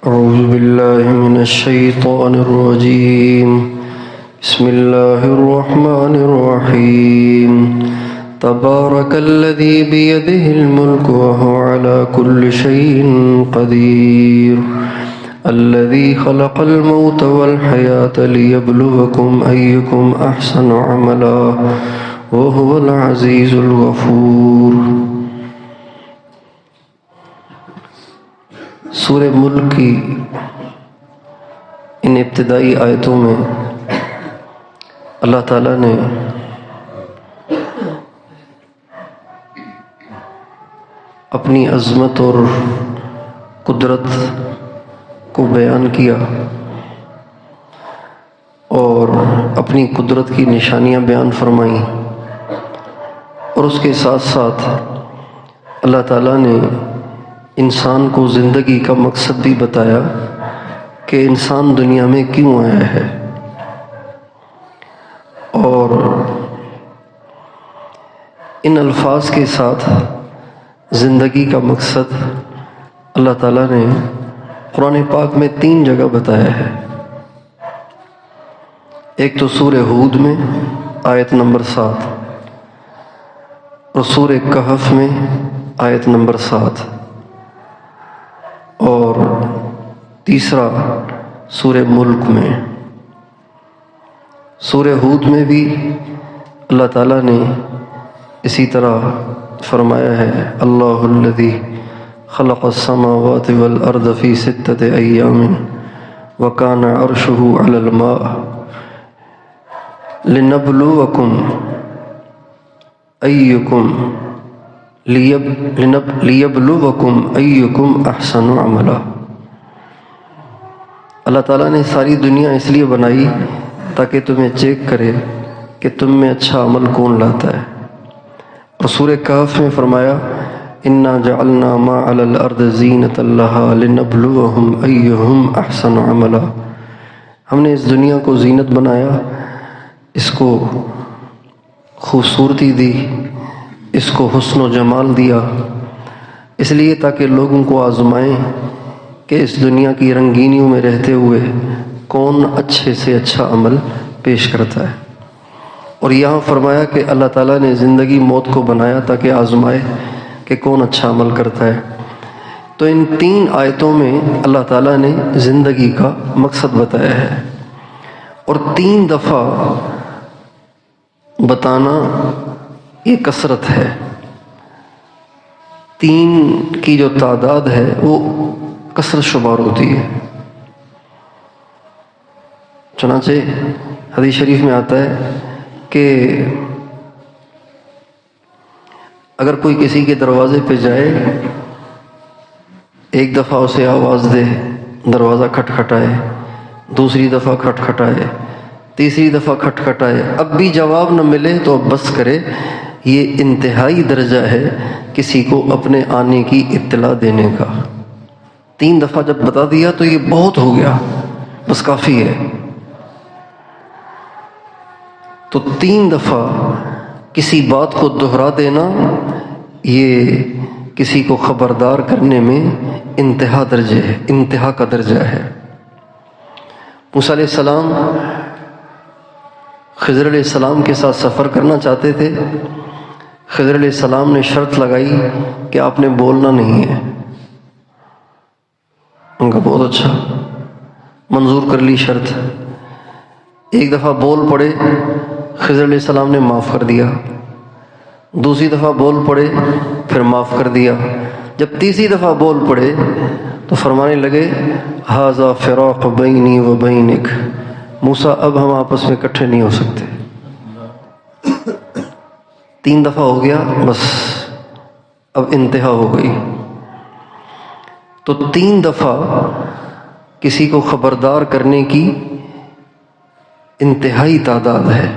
أعوذ بالله من الشيطان الرجيم. بسم الله الرحمن الرحيم. تبارك الذي بيده الملك وهو على كل شيء قدير. الذي خلق الموت والحياة ليبلوكم أيكم أحسن عملا وهو العزيز الغفور. سورہ ملک کی ان ابتدائی آیتوں میں اللہ تعالیٰ نے اپنی عظمت اور قدرت کو بیان کیا اور اپنی قدرت کی نشانیاں بیان فرمائیں، اور اس کے ساتھ ساتھ اللہ تعالیٰ نے انسان کو زندگی کا مقصد بھی بتایا کہ انسان دنیا میں کیوں آیا ہے، اور ان الفاظ کے ساتھ زندگی کا مقصد اللہ تعالیٰ نے قرآن پاک میں 3 جگہ بتایا ہے۔ ایک تو سورہ ہود میں آیت نمبر 7 اور سورہ کہف میں آیت نمبر 7، اور تیسرا سورہ ملک میں۔ سورہ ہود میں بھی اللہ تعالیٰ نے اسی طرح فرمایا ہے، اللہ الذی خلق السماوات والارض فی 6 ایام وکان عرشہ علی الماء لنبلوکم ایکم احسن عملا۔ اللہ تعالیٰ نے ساری دنیا اس لیے بنائی تاکہ تمہیں چیک کرے کہ تم میں اچھا عمل کون لاتا ہے، اور سورہ کہف میں فرمایا، انا جعلنا ما علی الارض زینۃ لہا لنبلوہم ایہم احسن عملا۔ ہم نے اس دنیا کو زینت بنایا، اس کو خوبصورتی دی، اس کو حسن و جمال دیا، اس لیے تاکہ لوگوں کو آزمائیں کہ اس دنیا کی رنگینیوں میں رہتے ہوئے کون اچھے سے اچھا عمل پیش کرتا ہے۔ اور یہاں فرمایا کہ اللہ تعالیٰ نے زندگی موت کو بنایا تاکہ آزمائے کہ کون اچھا عمل کرتا ہے۔ تو ان 3 آیتوں میں اللہ تعالیٰ نے زندگی کا مقصد بتایا ہے، اور 3 دفعہ بتانا یہ کثرت ہے۔ 3 کی جو تعداد ہے وہ کثرت شمار ہوتی ہے۔ چنانچہ حدیث شریف میں آتا ہے کہ اگر کوئی کسی کے دروازے پہ جائے، ایک دفعہ اسے آواز دے، دروازہ کھٹکھٹائے، دوسری دفعہ کھٹکھٹائے، تیسری دفعہ کھٹکھٹائے، اب بھی جواب نہ ملے تو اب بس کرے، یہ انتہائی درجہ ہے کسی کو اپنے آنے کی اطلاع دینے کا۔ 3 دفعہ جب بتا دیا تو یہ بہت ہو گیا، بس کافی ہے۔ تو 3 دفعہ کسی بات کو دہرا دینا یہ کسی کو خبردار کرنے میں انتہا کا درجہ ہے۔ موسیٰ علیہ السلام خضر علیہ السلام کے ساتھ سفر کرنا چاہتے تھے۔ خضر علیہ السلام نے شرط لگائی کہ آپ نے بولنا نہیں ہے۔ ان کا بہت اچھا، منظور کر لی شرط۔ ایک دفعہ بول پڑے، خضر علیہ السلام نے معاف کر دیا، دوسری دفعہ بول پڑے، پھر معاف کر دیا، جب تیسری دفعہ بول پڑے تو فرمانے لگے، ھذا فراق بینی و بینک، موسیٰ اب ہم آپس میں اکٹھے نہیں ہو سکتے۔ 3 دفعہ ہو گیا، بس اب انتہا ہو گئی۔ تو 3 دفعہ کسی کو خبردار کرنے کی انتہائی تعداد ہے۔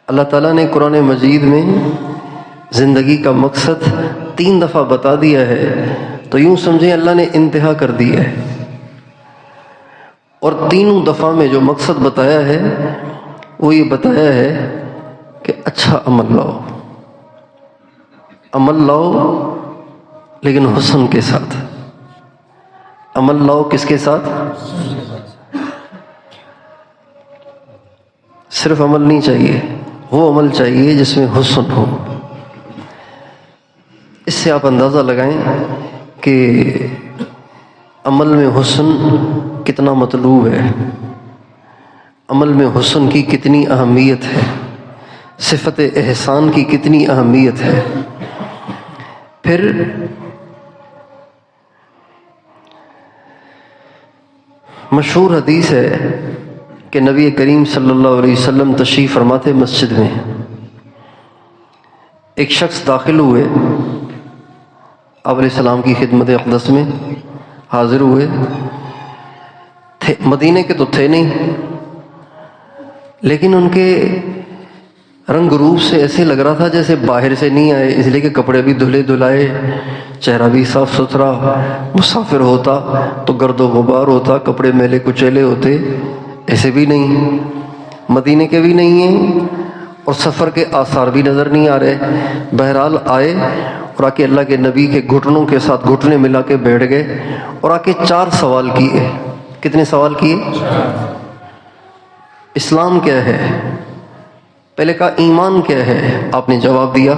اللہ تعالیٰ نے قرآن مجید میں زندگی کا مقصد 3 دفعہ بتا دیا ہے، تو یوں سمجھیں اللہ نے انتہا کر دی ہے، اور 3 دفعہ میں جو مقصد بتایا ہے وہ یہ بتایا ہے کہ اچھا عمل لاؤ، عمل لاؤ لیکن حسن کے ساتھ، عمل لاؤ کس کے ساتھ؟ صرف عمل نہیں چاہیے، وہ عمل چاہیے جس میں حسن ہو۔ اس سے آپ اندازہ لگائیں کہ عمل میں حسن کتنا مطلوب ہے، عمل میں حسن کی کتنی اہمیت ہے، صفت احسان کی کتنی اہمیت ہے۔ پھر مشہور حدیث ہے کہ نبی کریم صلی اللہ علیہ وسلم تشریف فرماتے مسجد میں، ایک شخص داخل ہوئے، آپ علیہ السلام کی خدمت اقدس میں حاضر ہوئے، مدینے کے تو تھے نہیں، لیکن ان کے رنگ روپ سے ایسے لگ رہا تھا جیسے باہر سے نہیں آئے، اس لیے کہ کپڑے بھی دھلے دھلائے، چہرہ بھی صاف ستھرا، مسافر ہوتا تو گرد و غبار ہوتا، کپڑے میلے کچیلے ہوتے، ایسے بھی نہیں، مدینے کے بھی نہیں ہیں اور سفر کے آثار بھی نظر نہیں آ رہے۔ بہرحال آئے اور آ کے اللہ کے نبی کے گھٹنوں کے ساتھ گھٹنے ملا کے بیٹھ گئے اور آ کے 4 سوال کیے۔ کتنے سوال کیے؟ اسلام کیا ہے؟ پہلے کہا ایمان کیا ہے، آپ نے جواب دیا۔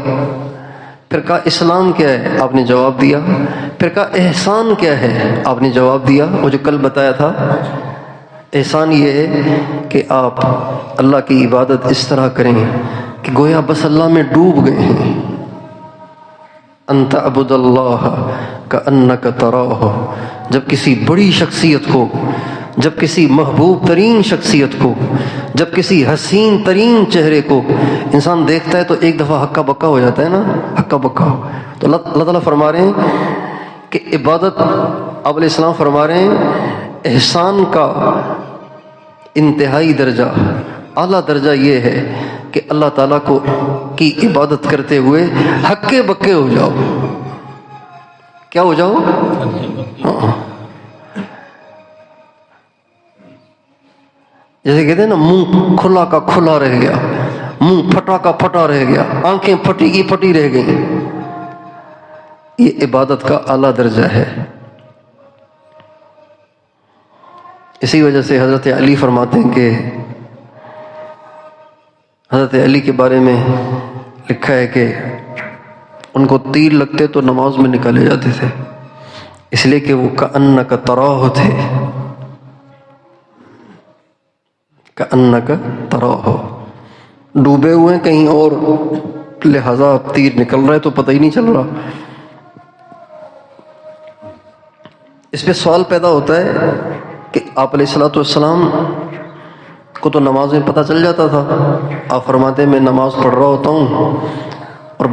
پھر کہا اسلام کیا ہے، آپ نے جواب دیا۔ پھر کہا احسان کیا ہے، آپ نے جواب دیا۔ وہ جو کل بتایا تھا، احسان یہ ہے کہ آپ اللہ کی عبادت اس طرح کریں کہ گویا بس اللہ میں ڈوب گئے ہیں۔ ان تعبد اللہ کأنک تراہ۔ جب کسی بڑی شخصیت کو، جب کسی محبوب ترین شخصیت کو، جب کسی حسین ترین چہرے کو انسان دیکھتا ہے تو ایک دفعہ ہکا بکا ہو جاتا ہے نا، ہکا بکا۔ تو اللہ تعالیٰ فرما رہے ہیں کہ عبادت، آپ علیہ السلام فرما رہے ہیں احسان کا انتہائی درجہ، اعلیٰ درجہ یہ ہے کہ اللہ تعالیٰ کو کی عبادت کرتے ہوئے ہکے بکے ہو جاؤ۔ کیا ہو جاؤ؟ جیسے کہتے ہیں نا، منہ کھلا کا کھلا رہ گیا، منہ پھٹا کا پھٹا رہ گیا، آنکھیں پھٹی کی پھٹی رہ گئیں۔ یہ عبادت کا اعلیٰ درجہ ہے۔ اسی وجہ سے حضرت علی فرماتے ہیں کہ حضرت علی کے بارے میں لکھا ہے کہ ان کو تیر لگتے تو نماز میں نکالے جاتے تھے، اس لیے کہ وہ کأنک تراہ تھے، کأنک تراہ، ڈوبے ہوئے کہیں اور، لہذا تیر نکل رہا ہے تو پتہ ہی نہیں چل رہا۔ اس پہ سوال پیدا ہوتا ہے کہ آپ علیہ السلام کو تو نماز میں پتہ چل جاتا تھا، آپ فرماتے ہیں میں نماز پڑھ رہا ہوتا ہوں اور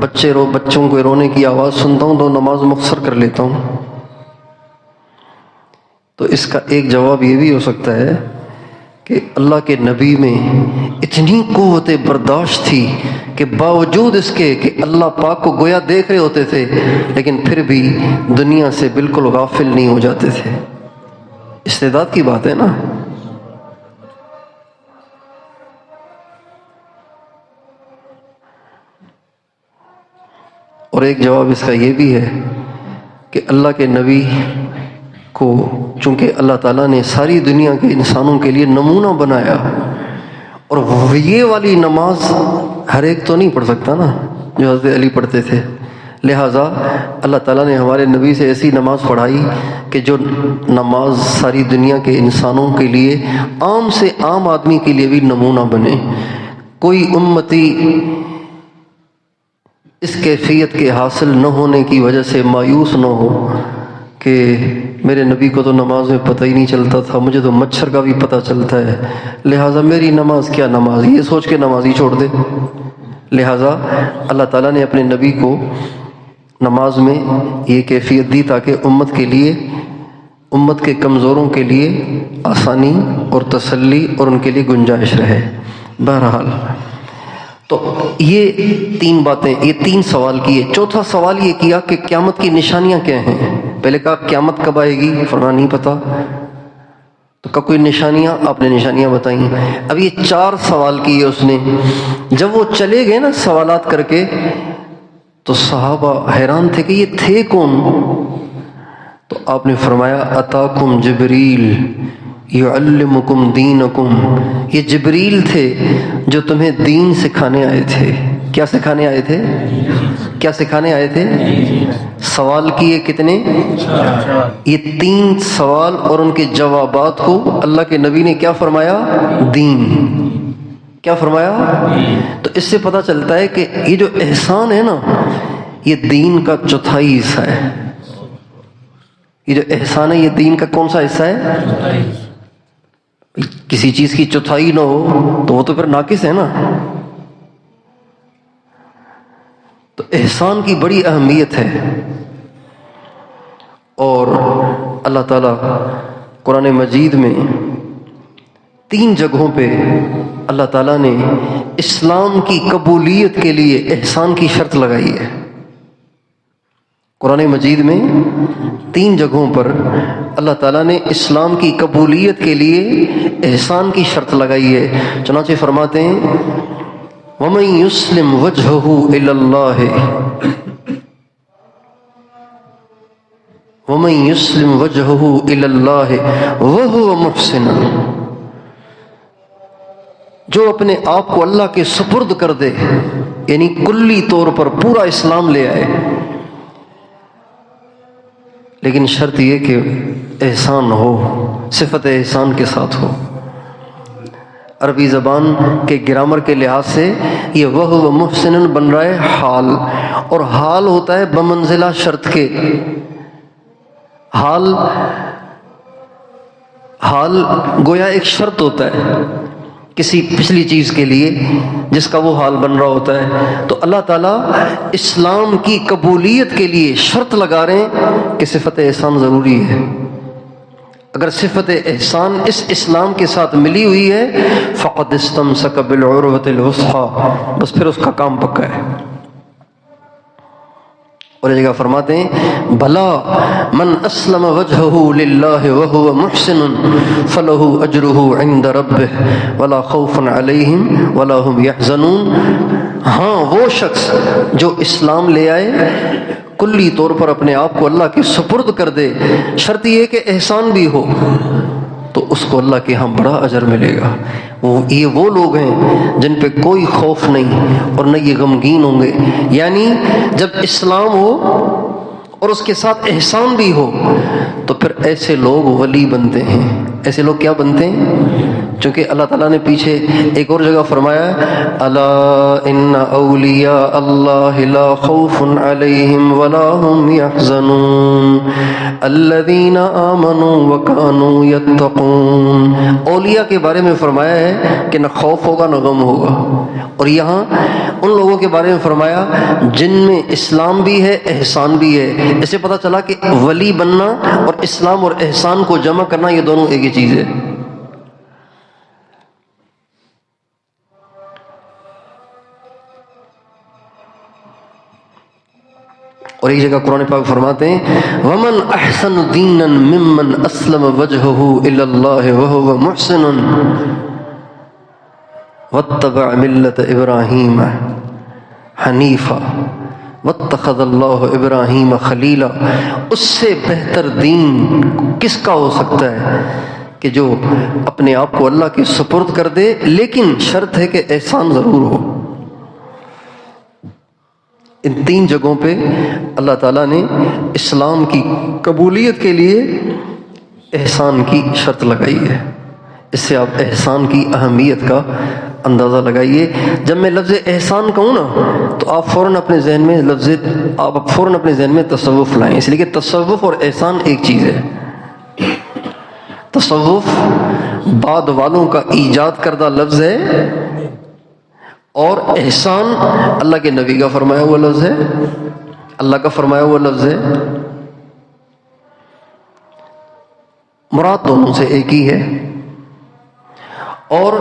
بچوں کو رونے کی آواز سنتا ہوں تو نماز مختصر کر لیتا ہوں۔ تو اس کا ایک جواب یہ بھی ہو سکتا ہے کہ اللہ کے نبی میں اتنی قوت برداشت تھی کہ باوجود اس کے کہ اللہ پاک کو گویا دیکھ رہے ہوتے تھے، لیکن پھر بھی دنیا سے بالکل غافل نہیں ہو جاتے تھے۔ استعداد کی بات ہے نا۔ اور ایک جواب اس کا یہ بھی ہے کہ اللہ کے نبی کو چونکہ اللہ تعالیٰ نے ساری دنیا کے انسانوں کے لیے نمونہ بنایا، اور یہ والی نماز ہر ایک تو نہیں پڑھ سکتا نا جو حضرت علی پڑھتے تھے، لہٰذا اللہ تعالیٰ نے ہمارے نبی سے ایسی نماز پڑھائی کہ جو نماز ساری دنیا کے انسانوں کے لیے، عام سے عام آدمی کے لیے بھی نمونہ بنے۔ کوئی امتی اس کیفیت کے حاصل نہ ہونے کی وجہ سے مایوس نہ ہو کہ میرے نبی کو تو نماز میں پتہ ہی نہیں چلتا تھا، مجھے تو مچھر کا بھی پتہ چلتا ہے، لہٰذا میری نماز کیا نماز، یہ سوچ کے نماز ہی چھوڑ دے۔ لہٰذا اللہ تعالیٰ نے اپنے نبی کو نماز میں یہ کیفیت دی تاکہ امت کے لیے، امت کے کمزوروں کے لیے آسانی اور تسلی اور ان کے لیے گنجائش رہے۔ بہرحال تو یہ 3 باتیں، یہ 3 سوال کیے۔ چوتھا سوال یہ کیا کہ قیامت کی نشانیاں کیا ہیں۔ پہلے کہا قیامت کب آئے گی، فرمایا نہیں پتہ۔ تو کہا کوئی نشانیاں، آپ نے نشانیاں بتائیں۔ اب یہ 4 سوال کیے اس نے۔ جب وہ چلے گئے نا سوالات کر کے، تو صحابہ حیران تھے کہ یہ تھے کون؟ تو آپ نے فرمایا اتاکم جبریل یعلمکم دینکم، یہ جبریل تھے جو تمہیں دین سکھانے آئے تھے۔ کیا سکھانے آئے تھے؟ کیا سکھانے آئے تھے؟ سوال کیے کتنے؟ یہ 3 سوال اور ان کے جوابات کو اللہ کے نبی نے کیا فرمایا؟ دین۔ کیا فرمایا؟ تو اس سے پتہ چلتا ہے کہ یہ جو احسان ہے نا، یہ دین کا 4تھائی حصہ ہے۔ یہ جو احسان ہے یہ دین کا کون سا حصہ ہے؟ کسی چیز کی 4تھائی نہ ہو تو وہ تو پھر ناقص ہے نا۔ تو احسان کی بڑی اہمیت ہے، اور اللہ تعالیٰ قرآن مجید میں 3 جگہوں پہ اللہ تعالیٰ نے اسلام کی قبولیت کے لیے احسان کی شرط لگائی ہے۔ قرآن مجید میں 3 جگہوں پر اللہ تعالیٰ نے اسلام کی قبولیت کے لیے احسان کی شرط لگائی ہے۔ چنانچہ فرماتے ہیں وَمَن يُسْلِمْ وَجْهَهُ إِلَى اللَّهِ وَمَن يُسْلِمْ وَجْهَهُ إِلَى اللَّهِ وَهُوَ مُحْسِنٌ، جو اپنے آپ کو اللہ کے سپرد کر دے، یعنی کلی طور پر پورا اسلام لے آئے، لیکن شرط یہ کہ احسان ہو، صفت احسان کے ساتھ ہو۔ عربی زبان کے گرامر کے لحاظ سے یہ وَهُوَ مُحْسِنٌ بن رہا ہے حال، اور حال ہوتا ہے بمنزلہ شرط کے۔ حال گویا ایک شرط ہوتا ہے کسی پچھلی چیز کے لیے جس کا وہ حال بن رہا ہوتا ہے۔ تو اللہ تعالیٰ اسلام کی قبولیت کے لیے شرط لگا رہے ہیں کہ صفت احسان ضروری ہے۔ اگر صفت احسان اس اسلام کے ساتھ ملی ہوئی ہے فقد استمسک بالعروۃ الوثقی، بس پھر اس کا کام پکا ہے۔ اور یہ جگہ فرماتے ہیں بھلا من اسلم وجہہ للہ وہو محسن فلہ اجرہ عند ربہ ولا خوف علیہم ولا هم یحزنون، ہاں وہ شخص جو اسلام لے آئے، کلی طور پر اپنے آپ کو اللہ کے سپرد کر دے، شرط یہ کہ احسان بھی ہو، تو اس کو اللہ کے ہاں بڑا اجر ملے گا۔ یہ وہ لوگ ہیں جن پہ کوئی خوف نہیں اور نہ یہ غمگین ہوں گے۔ یعنی جب اسلام ہو اور اس کے ساتھ احسان بھی ہو تو پھر ایسے لوگ ولی بنتے ہیں۔ ایسے لوگ کیا بنتے ہیں؟ چونکہ اللہ تعالیٰ نے پیچھے ایک اور جگہ فرمایا الا ان اولیاء اللہ لا خوف علیہم ولا هم یحزنون الذین آمنوا وکانوا یتقون، اولیاء کے بارے میں فرمایا ہے کہ نہ خوف ہوگا نہ غم ہوگا، اور یہاں ان لوگوں کے بارے میں فرمایا جن میں اسلام بھی ہے احسان بھی ہے۔ اس سے پتہ چلا کہ ولی بننا اور اسلام اور احسان کو جمع کرنا یہ دونوں ایک ہی چیز ہے۔ اور ایک جگہ قرآن پاک فرماتے ہیں وَمَنْ أَحْسَنُ دِينًا مِّمَّنْ أَسْلَمَ وَجْهَهُ إِلَى اللَّهِ وَهُوَ مُحْسِنٌ وَاتَّبَعَ مِلَّةَ إِبْرَاهِيمَ حَنِيفًا وَاتَّخَذَ اللَّهُ إِبْرَاهِيمَ خَلِيلًا، اس سے بہتر دین کس کا ہو سکتا ہے کہ جو اپنے آپ کو اللہ کے سپرد کر دے، لیکن شرط ہے کہ احسان ضرور ہو۔ ان 3 جگہوں پہ اللہ تعالیٰ نے اسلام کی قبولیت کے لیے احسان کی شرط لگائی ہے۔ اس سے آپ احسان کی اہمیت کا اندازہ لگائیے۔ جب میں لفظ احسان کہوں نا تو آپ فوراً اپنے ذہن میں تصوف لائیں، اس لیے کہ تصوف اور احسان ایک چیز ہے۔ تصوف بعد والوں کا ایجاد کردہ لفظ ہے، اور احسان اللہ کے نبی کا فرمایا ہوا لفظ ہے، اللہ کا فرمایا ہوا لفظ ہے۔ مراد دونوں سے ایک ہی ہے، اور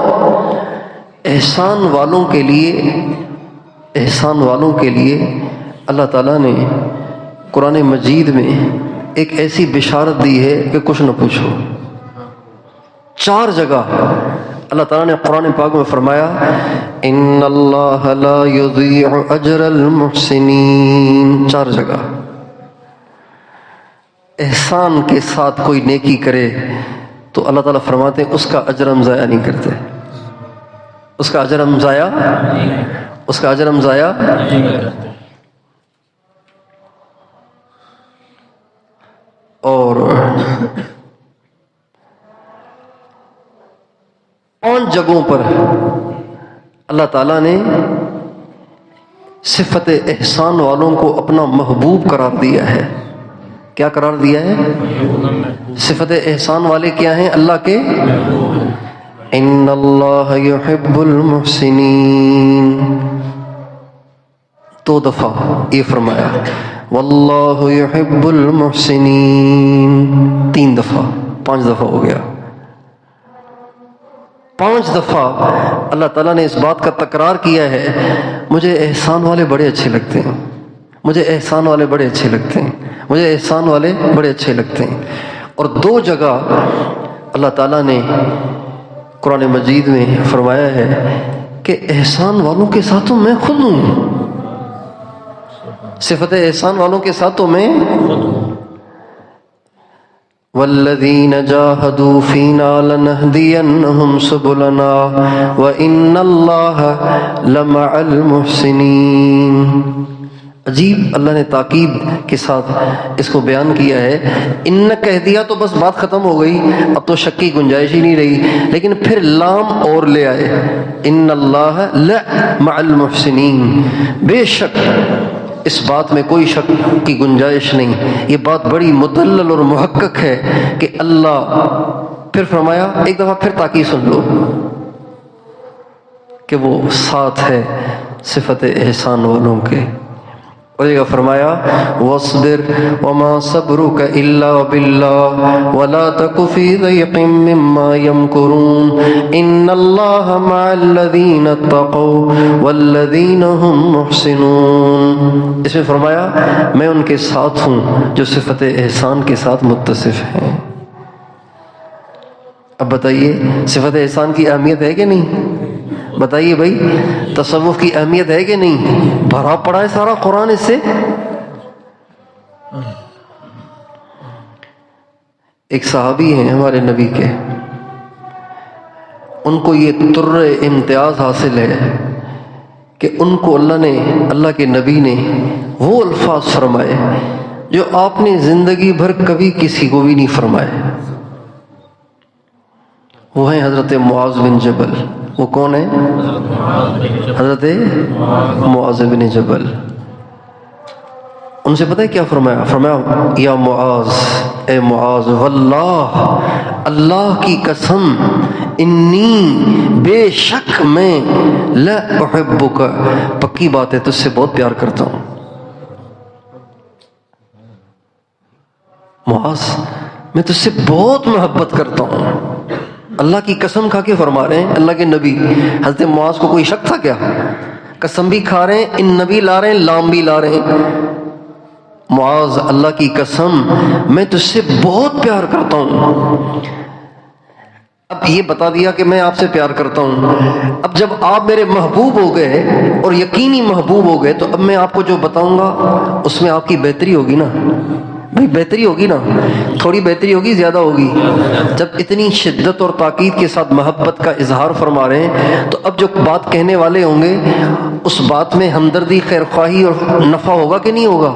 احسان والوں کے لیے اللہ تعالیٰ نے قرآن مجید میں ایک ایسی بشارت دی ہے کہ کچھ نہ پوچھو۔ 4 جگہ اللہ تعالیٰ نے قرآن پاک میں فرمایا ان اللہ لا یضیع اجر المحسنین، 4 جگہ احسان کے ساتھ کوئی نیکی کرے تو اللہ تعالیٰ فرماتے ہیں اس کا اجر ہم ضائع نہیں کرتے، اس کا اجر ہم ضائع اور 5 جگہوں پر اللہ تعالیٰ نے صفت احسان والوں کو اپنا محبوب قرار دیا ہے۔ کیا قرار دیا ہے؟ صفت احسان والے کیا ہیں؟ اللہ کے ان اللہ یحب المحسنین، 2 دفعہ یہ فرمایا، واللہ یحب المحسنین 3 دفعہ، 5 دفعہ ہو گیا۔ 5 دفعہ اللہ تعالیٰ نے اس بات کا تکرار کیا ہے، مجھے احسان والے بڑے اچھے لگتے ہیں، مجھے احسان والے بڑے اچھے لگتے ہیں، مجھے احسان والے بڑے اچھے لگتے ہیں۔ اور 2 جگہ اللہ تعالیٰ نے قرآن مجید میں فرمایا ہے کہ احسان والوں کے ساتھ تو میں خود ہوں، صفت احسان والوں کے ساتھ تو میں والذین جاہدوا فینا لنہدینہم سبلنا وإن اللہ لمع المحسنین۔ عجیب، اللہ نے تاکید کے ساتھ اس کو بیان کیا ہے۔ ان کہہ دیا تو بس بات ختم ہو گئی، اب تو شک کی گنجائش ہی نہیں رہی، لیکن پھر لام اور لے آئے، ان اللہ لمع المحسنین، بے شک اس بات میں کوئی شک کی گنجائش نہیں، یہ بات بڑی مدلل اور محقق ہے کہ اللہ، پھر فرمایا ایک دفعہ پھر تاکید سن لو کہ وہ ساتھ ہے صفت احسان والوں کے۔ اور یہ فرمایا وَاصْبِرْ وَمَا صَبْرُكَ إِلَّا بِاللَّهِ وَلَا تَكُ فِي ضَيْقٍ مِّمَّا يَمْكُرُونَ إِنَّ اللَّهَ مَعَ الَّذِينَ اتَّقَوْا وَالَّذِينَ هُمْ مُحْسِنُونَ۔ اس میں فرمایا میں ان کے ساتھ ہوں جو صفت احسان کے ساتھ متصف ہیں۔ اب بتائیے صفت احسان کی اہمیت ہے کہ نہیں؟ بتائیے بھائی، تصوف کی اہمیت ہے کہ نہیں؟ بھرا پڑا ہے سارا قرآن اس سے۔ ایک صحابی ہیں ہمارے نبی کے، ان کو یہ تر امتیاز حاصل ہے کہ ان کو اللہ کے نبی نے وہ الفاظ فرمائے جو آپ نے زندگی بھر کبھی کسی کو بھی نہیں فرمائے۔ وہ ہیں حضرت معاذ بن جبل۔ وہ کون ہے؟ حضرت معاذ بن جبل۔ ان سے پتہ ہے کیا فرمایا؟ فرمایا یا معاذ، اے معاذ، واللہ، اللہ کی قسم، انی، بے شک میں، لا احبک، پکی بات ہے تجھ سے بہت پیار کرتا ہوں۔ معاذ، میں تجھ سے بہت محبت کرتا ہوں۔ اللہ کی قسم کھا کے فرما رہے ہیں اللہ کے نبی۔ حضرت معاذ کو کوئی شک تھا کیا؟ قسم بھی کھا رہے ہیں، ان نبی لا رہے ہیں، لام بھی لا رہے ہیں۔ معاذ، اللہ کی قسم میں تجھ سے بہت پیار کرتا ہوں۔ اب یہ بتا دیا کہ میں آپ سے پیار کرتا ہوں، اب جب آپ میرے محبوب ہو گئے اور یقینی محبوب ہو گئے تو اب میں آپ کو جو بتاؤں گا اس میں آپ کی بہتری ہوگی نا بھائی، بہتری ہوگی نا، تھوڑی بہتری ہوگی، زیادہ ہوگی۔ جب اتنی شدت اور تاکید کے ساتھ محبت کا اظہار فرما رہے ہیں تو اب جو بات کہنے والے ہوں گے اس بات میں ہمدردی، خیرخواہی اور نفع ہوگا کہ نہیں ہوگا؟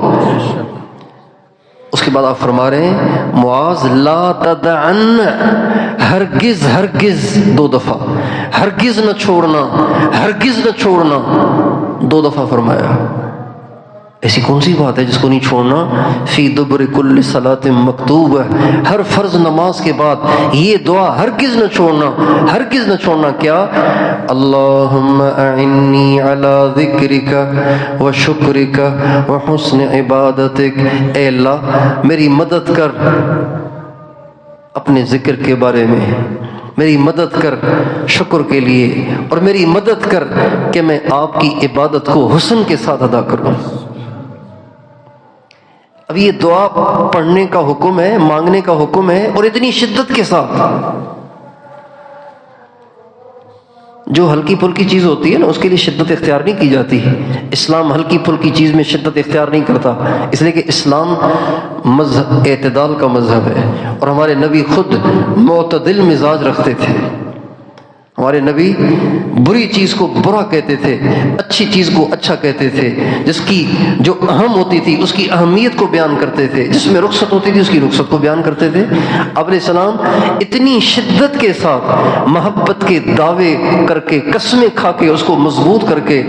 اس کے بعد آپ فرما رہے ہیں معاذ لا تدعن، ہرگز ہرگز، 2 دفعہ، ہرگز نہ چھوڑنا، ہرگز نہ چھوڑنا، 2 دفعہ فرمایا۔ ایسی کون سی بات ہے جس کو نہیں چھوڑنا؟ فی دبر کل صلاۃ مکتوب، ہر فرض نماز کے بعد یہ دعا ہرگز نہ چھوڑنا، ہرگز نہ چھوڑنا۔ کیا؟ اللہم اعنی علی ذکرک و شکرک و حسن عبادتک، اے اللہ میری مدد کر اپنے ذکر کے بارے میں، میری مدد کر شکر کے لیے، اور میری مدد کر کہ میں آپ کی عبادت کو حسن کے ساتھ ادا کروں۔ اب یہ دعا پڑھنے کا حکم ہے، مانگنے کا حکم ہے، اور اتنی شدت کے ساتھ۔ جو ہلکی پھلکی چیز ہوتی ہے نا اس کے لیے شدت اختیار نہیں کی جاتی. اسلام ہلکی پھلکی چیز میں شدت اختیار نہیں کرتا، اس لیے کہ اسلام مذہب اعتدال کا مذہب ہے، اور ہمارے نبی خود معتدل مزاج رکھتے تھے. ہمارے نبی بری چیز کو برا کہتے تھے، اچھی چیز کو اچھا کہتے تھے، جس کی جو اہم ہوتی تھی اس کی اہمیت کو بیان کرتے تھے، جس میں رخصت ہوتی تھی اس کی رخصت کو بیان کرتے تھے. آپ علیہ السلام اتنی شدت کے ساتھ محبت کے دعوے کر کے، قسمیں کھا کے، اس کو مضبوط کر کے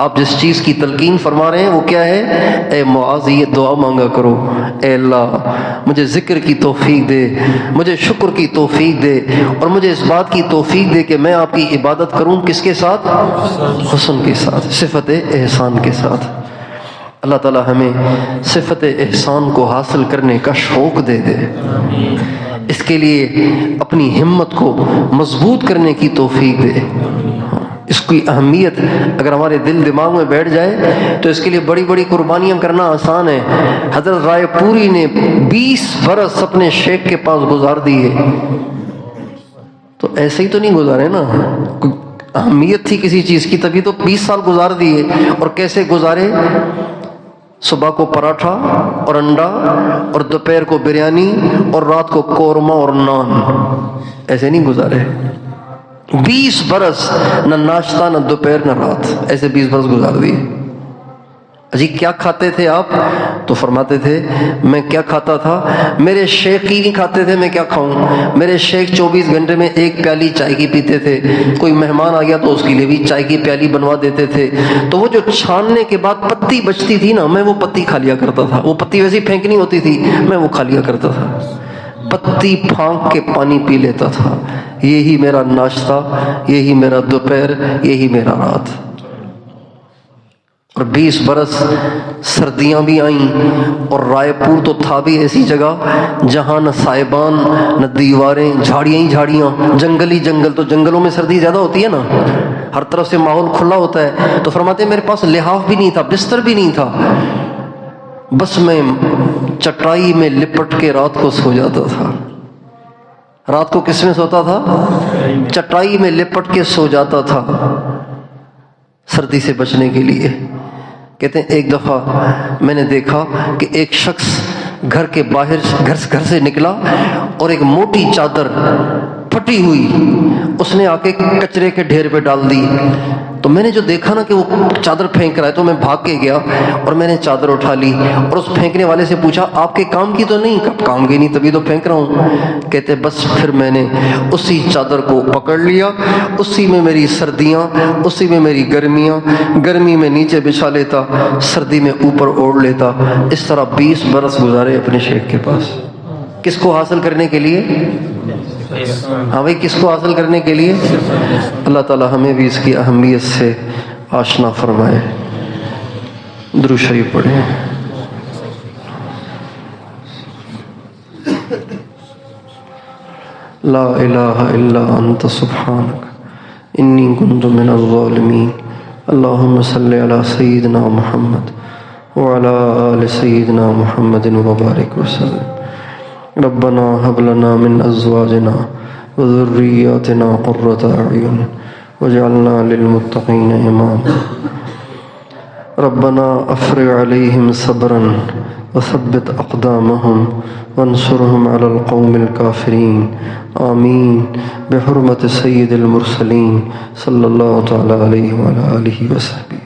آپ جس چیز کی تلقین فرما رہے ہیں وہ کیا ہے؟ اے معاذ یہ دعا مانگا کرو، اے اللہ مجھے ذکر کی توفیق دے، مجھے شکر کی توفیق دے، اور مجھے اس بات کی توفیق دے کہ میں آپ کی عبادت کروں کس کے ساتھ؟ حسن کے ساتھ، صفت احسان کے ساتھ. اللہ تعالی ہمیں صفت احسان کو حاصل کرنے کا شوق دے دے، اس کے لیے اپنی ہمت کو مضبوط کرنے کی توفیق دے. اس کی اہمیت اگر ہمارے دل دماغ میں بیٹھ جائے تو اس کے لیے بڑی بڑی قربانیاں کرنا آسان ہے. حضرت رائے پوری نے 20 برس اپنے شیخ کے پاس گزار دیے، تو ایسے ہی تو نہیں گزارے نا، اہمیت تھی کسی چیز کی تبھی تو 20 سال گزار دیے. اور کیسے گزارے؟ صبح کو پراٹھا اور انڈا، اور دوپہر کو بریانی، اور رات کو قورمہ اور نان. ایسے نہیں گزارے. 20 برس نہ ناشتہ نہ دوپہر نہ رات، ایسے 20 برس گزار دیے. جی کیا کھاتے تھے آپ؟ تو فرماتے تھے میں کیا کھاتا تھا، میرے شیخ ہی نہیں کھاتے تھے میں کیا کھاؤں. میرے شیخ 24 گھنٹے میں 1 پیالی چائے کی پیتے تھے، کوئی مہمان آ گیا تو اس کے لیے بھی چائے کی پیالی بنوا دیتے تھے. تو وہ جو چھاننے کے بعد پتی بچتی تھی نا، میں وہ پتی کھا لیا کرتا تھا. وہ پتی ویسی پھینکنی ہوتی تھی، میں وہ کھا لیا کرتا تھا. پتی پھانک کے پانی پی لیتا تھا. یہی میرا ناشتہ، یہی میرا دوپہر، یہی میرا رات. اور 20 برس سردیاں بھی آئیں، اور رائے پور تو تھا بھی ایسی جگہ جہاں نہ سائبان نہ دیواریں، جھاڑیاں ہی جھاڑیاں، جنگل ہی جنگل. تو جنگلوں میں سردی زیادہ ہوتی ہے نا، ہر طرف سے ماحول کھلا ہوتا ہے. تو فرماتے ہیں میرے پاس لحاف بھی نہیں تھا، بستر بھی نہیں تھا، بس میں چٹائی میں لپٹ کے رات کو سو جاتا تھا. رات کو کس میں سوتا تھا؟ چٹائی میں لپٹ کے سو جاتا تھا سردی سے بچنے کے لیے. کہتے ہیں ایک دفعہ میں نے دیکھا کہ ایک شخص گھر کے باہر گھر سے نکلا اور ایک موٹی چادر پھٹی ہوئی اس نے آ کے کچرے کے ڈھیر پہ ڈال دی. تو میں نے جو دیکھا نا کہ وہ چادر پھینک رہا ہے تو میں بھاگ کے گیا اور میں نے چادر اٹھا لی اور اس پھینکنے والے سے پوچھا آپ کے کام کی تو نہیں؟ کام کی نہیں تبھی تو پھینک رہا ہوں. کہتے بس پھر میں نے اسی چادر کو پکڑ لیا، اسی میں میری سردیاں، اسی میں میری گرمیاں، گرمی میں نیچے بچھا لیتا، سردی میں اوپر اوڑھ لیتا. اس طرح 20 برس گزارے اپنے شیخ کے پاس. کس کو حاصل کرنے کے لیے؟ ہاں بھائی کس کو حاصل کرنے کے لیے؟ اللہ تعالی ہمیں بھی اس کی اہمیت سے آشنا فرمائے. درود شریف پڑھیں. لا الہ الا انت سبحانک انی کنت من الظالمین. اللہم صلی علی سیدنا محمد وعلی آل سیدنا محمد وبارک وسلم. ربنا هب لنا من ازواجنا وذرياتنا قرة اعين واجعلنا للمتقين اماما. ربنا افرغ عليهم صبرا وثبت اقدامهم وانصرهم على القوم الكافرين. آمين بحرمة سيد المرسلين صلى الله تعالى عليه وعلى آله وصحبه.